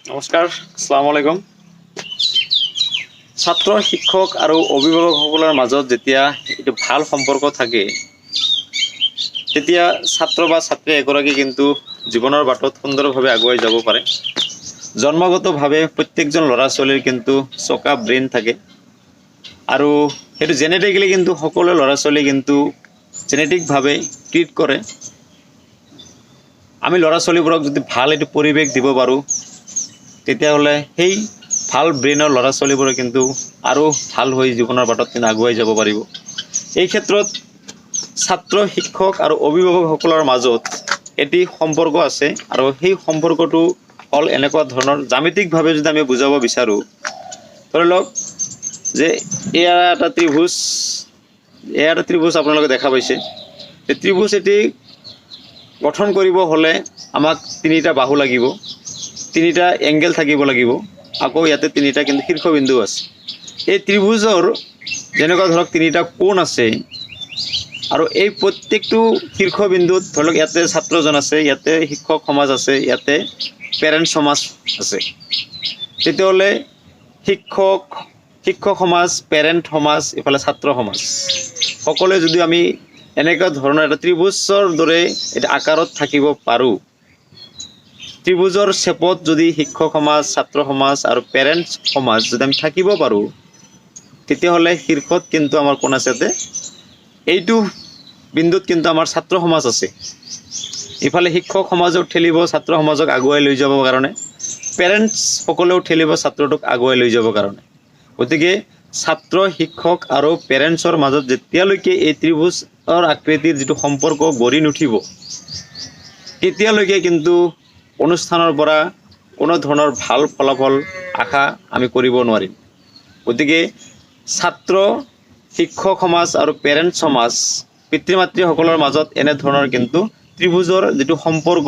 নমস্কাৰ, আসসালামু আলাইকুম। ছাত্ৰ শিক্ষক আৰু অভিভাৱকসকলৰ মাজত যেতিয়া এইটো ভাল সম্পৰ্ক থাকে তেতিয়া ছাত্ৰ বা ছাত্ৰী এগৰাকী কিন্তু জীৱনৰ বাটত সুন্দৰভাৱে আগুৱাই যাব পাৰে। জন্মগতভাৱে প্ৰত্যেকজন ল'ৰা ছোৱালীৰ কিন্তু চকা ব্ৰেইন থাকে আৰু সেইটো জেনেটিকেলি কিন্তু সকলো ল'ৰা ছোৱালী কিন্তু জেনেটিকভাৱে ট্ৰিট কৰে। আমি ল'ৰা ছোৱালীবোৰক যদি ভাল এইটো পৰিৱেশ দিব পাৰোঁ তেতিয়াহ'লে সেই ভাল ব্ৰেইনৰ ল'ৰা ছোৱালীবোৰে কিন্তু আৰু ভাল হৈ জীৱনৰ বাটত কিন্তু আগুৱাই যাব পাৰিব। এই ক্ষেত্ৰত ছাত্ৰ শিক্ষক আৰু অভিভাৱকসকলৰ মাজত এটি সম্পৰ্ক আছে আৰু সেই সম্পৰ্কটো হ'ল এনেকুৱা ধৰণৰ জ্যামিতিকভাৱে যদি আমি বুজাব বিচাৰোঁ, ধৰি লওক যে এয়া এটা ত্ৰিভুজ আপোনালোকে দেখা পাইছে। এই ত্ৰিভুজ এটি গঠন কৰিব হ'লে আমাক তিনিটা বাহু লাগিব, তিনিটা এংগেল থাকিব লাগিব, আকৌ ইয়াতে তিনিটা কিন্তু শীৰ্ষবিন্দু আছে। এই ত্ৰিভুজৰ যেনেকুৱা ধৰক তিনিটা কোণ আছে আৰু এই প্ৰত্যেকটো শীৰ্ষবিন্দুত ধৰি লওক ইয়াতে ছাত্ৰজন আছে, ইয়াতে শিক্ষক সমাজ আছে, ইয়াতে পেৰেণ্টছ সমাজ আছে। তেতিয়াহ'লে শিক্ষক সমাজ, পেৰেণ্ট সমাজ, ইফালে ছাত্ৰ সমাজ সকলোৱে যদি আমি এনেকুৱা ধৰণৰ এটা ত্ৰিভুজৰ দৰে এটা আকাৰত থাকিব পাৰোঁ, ত্ৰিভুজৰ চেপত যদি শিক্ষক সমাজ, ছাত্ৰ সমাজ আৰু পেৰেণ্টছ সমাজ যদি আমি থাকিব পাৰোঁ তেতিয়াহ'লে শীৰ্ষত কিন্তু আমাৰ কোন আছে, এইটো বিন্দুত কিন্তু আমাৰ ছাত্ৰ সমাজ আছে। ইফালে শিক্ষক সমাজক ঠেলিব ছাত্ৰ সমাজক আগুৱাই লৈ যাবৰ কাৰণে, পেৰেণ্টছ সকলেও ঠেলিব ছাত্ৰটোক আগুৱাই লৈ যাবৰ কাৰণে। গতিকে ছাত্ৰ শিক্ষক আৰু পেৰেণ্টছৰ মাজত যেতিয়ালৈকে এই ত্ৰিভুজৰ আকৃতিৰ যিটো সম্পৰ্ক গঢ়ি নুঠিব তেতিয়ালৈকে কিন্তু অনুষ্ঠানৰ পৰা কোনো ধৰণৰ ভাল ফলাফল আশা আমি কৰিব নোৱাৰিম। গতিকে ছাত্ৰ শিক্ষক সমাজ আৰু পেৰেণ্টছ সমাজ, পিতৃ মাতৃসকলৰ মাজত এনেধৰণৰ কিন্তু ত্ৰিভুজৰ যিটো সম্পৰ্ক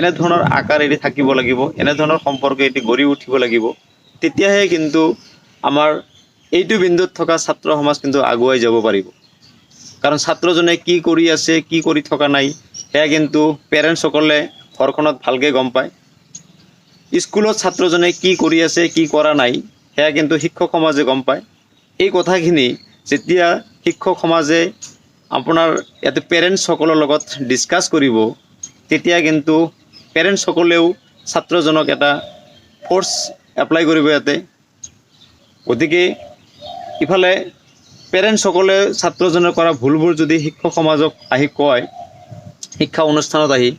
এনেধৰণৰ আকাৰেদি থাকিব লাগিব, এনেধৰণৰ সম্পৰ্ক এটি গঢ়ি উঠিব লাগিব। তেতিয়াহে কিন্তু আমাৰ এইটো বিন্দুত থকা ছাত্ৰ সমাজ কিন্তু আগুৱাই যাব পাৰিব। কাৰণ ছাত্ৰজনে কি কৰি আছে, কি কৰি থকা নাই সেয়া কিন্তু পেৰেণ্টছসকলে ঘৰখনত ভালকৈ গম পায়। স্কুলত ছাত্ৰজনে কি কৰি আছে, কি কৰা নাই সেয়া কিন্তু শিক্ষক সমাজে গম পায়। এই কথাখিনি যেতিয়া শিক্ষক সমাজে আপোনাৰ ইয়াতে পেৰেণ্টছসকলৰ লগত ডিছকাছ কৰিব তেতিয়া কিন্তু পেৰেণ্টছসকলেও ছাত্ৰজনক এটা ফ'ৰ্চ এপ্লাই কৰিব ইয়াতে। গতিকে ইফালে পেৰেণ্টছসকলে ছাত্ৰজনে কৰা ভুলবোৰ যদি শিক্ষক সমাজক আহি কয়, শিক্ষা অনুষ্ঠানত আহি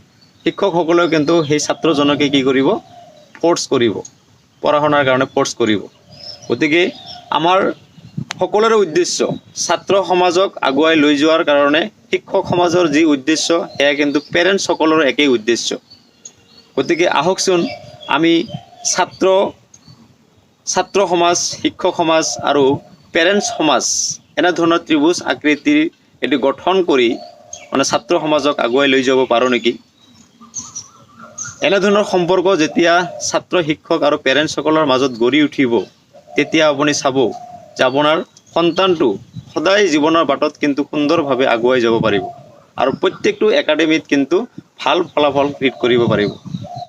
শিক্ষকসকলেও কিন্তু সেই ছাত্ৰজনকে কি কৰিব, ফ'ৰ্চ কৰিব, পঢ়া শুনাৰ কাৰণে ফ'ৰ্চ কৰিব। গতিকে আমাৰ সকলোৰে উদ্দেশ্য ছাত্ৰ সমাজক আগুৱাই লৈ যোৱাৰ কাৰণে শিক্ষক সমাজৰ যি উদ্দেশ্য সেয়া কিন্তু পেৰেণ্টছসকলৰ একেই উদ্দেশ্য। গতিকে আহকচোন আমি ছাত্ৰ সমাজ, শিক্ষক সমাজ আৰু পেৰেণ্টছ সমাজ এনেধৰণৰ ত্ৰিভুজ আকৃতিৰ এটি গঠন কৰি ছাত্ৰ সমাজক আগুৱাই লৈ যাব পাৰোঁ নেকি। এনেধৰণৰ সম্পৰ্ক যেতিয়া ছাত্ৰ শিক্ষক আৰু পেৰেণ্টছসকলৰ মাজত গঢ়ি উঠিব তেতিয়া আপুনি চাব যে আপোনাৰ সন্তানটো সদায় জীৱনৰ বাটত কিন্তু সুন্দৰভাৱে আগুৱাই যাব পাৰিব আৰু প্ৰত্যেকটো একাডেমীত কিন্তু ভাল ফলাফল ক্ৰিয়েট কৰিব পাৰিব।